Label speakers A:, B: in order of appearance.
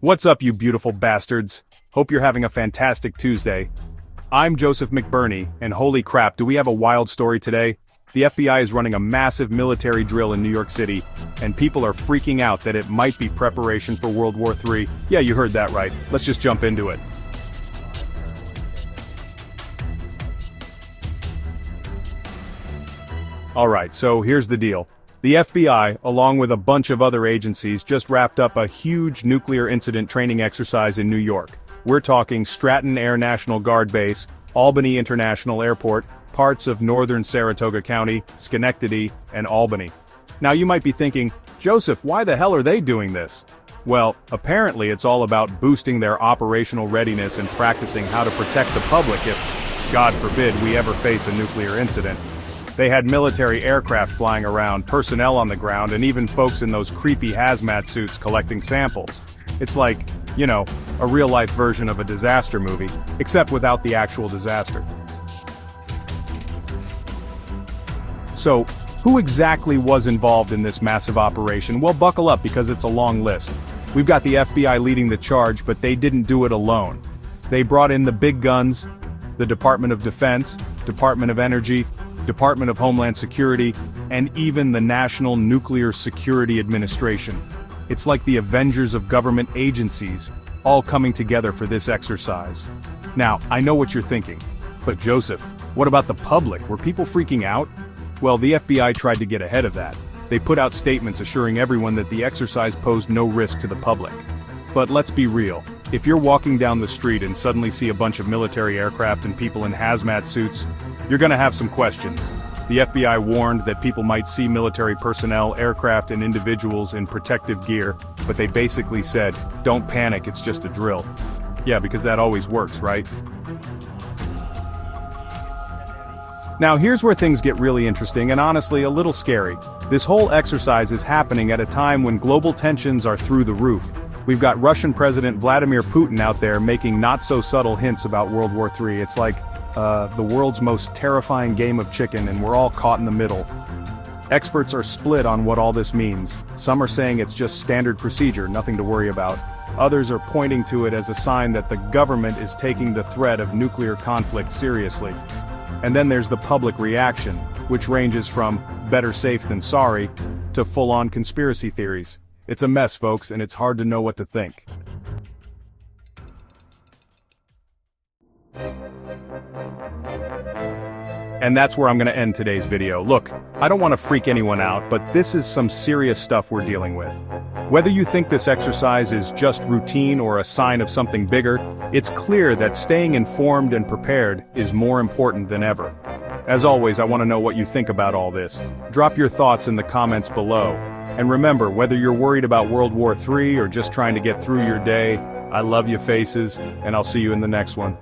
A: What's up, you beautiful bastards? Hope you're having a fantastic Tuesday. I'm Joseph McBurney, and holy crap, do we have a wild story today? The FBI is running a massive military drill in New York City, and people are freaking out that it might be preparation for World War III. Yeah, you heard that right. Let's just jump into it. Alright, so here's the deal. The FBI, along with a bunch of other agencies, just wrapped up a huge nuclear incident training exercise in New York. We're talking Stratton Air National Guard Base, Albany International Airport, parts of northern Saratoga County, Schenectady, and Albany. Now you might be thinking, Joseph, why the hell are they doing this? Well, apparently it's all about boosting their operational readiness and practicing how to protect the public if, God forbid, we ever face a nuclear incident. They had military aircraft flying around, personnel on the ground, and even folks in those creepy hazmat suits collecting samples. It's like, you know, a real-life version of a disaster movie, except without the actual disaster. So, who exactly was involved in this massive operation? Well, buckle up because it's a long list. We've got the FBI leading the charge, but they didn't do it alone. They brought in the big guns, the Department of Defense, Department of Energy, Department of Homeland Security, and even the National Nuclear Security Administration. It's like the Avengers of government agencies, all coming together for this exercise. Now, I know what you're thinking, but Joseph, what about the public? Were people freaking out? Well, the FBI tried to get ahead of that. They put out statements assuring everyone that the exercise posed no risk to the public. But let's be real, if you're walking down the street and suddenly see a bunch of military aircraft and people in hazmat suits, you're gonna have some questions. The FBI warned that people might see military personnel, aircraft, and individuals in protective gear, but they basically said, don't panic, it's just a drill. Yeah, because that always works, right? Now here's where things get really interesting and honestly a little scary. This whole exercise is happening at a time when global tensions are through the roof. We've got Russian President Vladimir Putin out there making not-so-subtle hints about World War III. It's like, the world's most terrifying game of chicken, and we're all caught in the middle. Experts are split on what all this means. Some are saying it's just standard procedure, nothing to worry about. Others are pointing to it as a sign that the government is taking the threat of nuclear conflict seriously. And then there's the public reaction, which ranges from better safe than sorry to full-on conspiracy theories. It's a mess, folks, and it's hard to know what to think. And that's where I'm gonna end today's video. Look, I don't want to freak anyone out, but this is some serious stuff we're dealing with. Whether you think this exercise is just routine or a sign of something bigger, it's clear that staying informed and prepared is more important than ever. As always, I want to know what you think about all this. Drop your thoughts in the comments below. And remember, whether you're worried about World War III or just trying to get through your day, I love you faces, and I'll see you in the next one.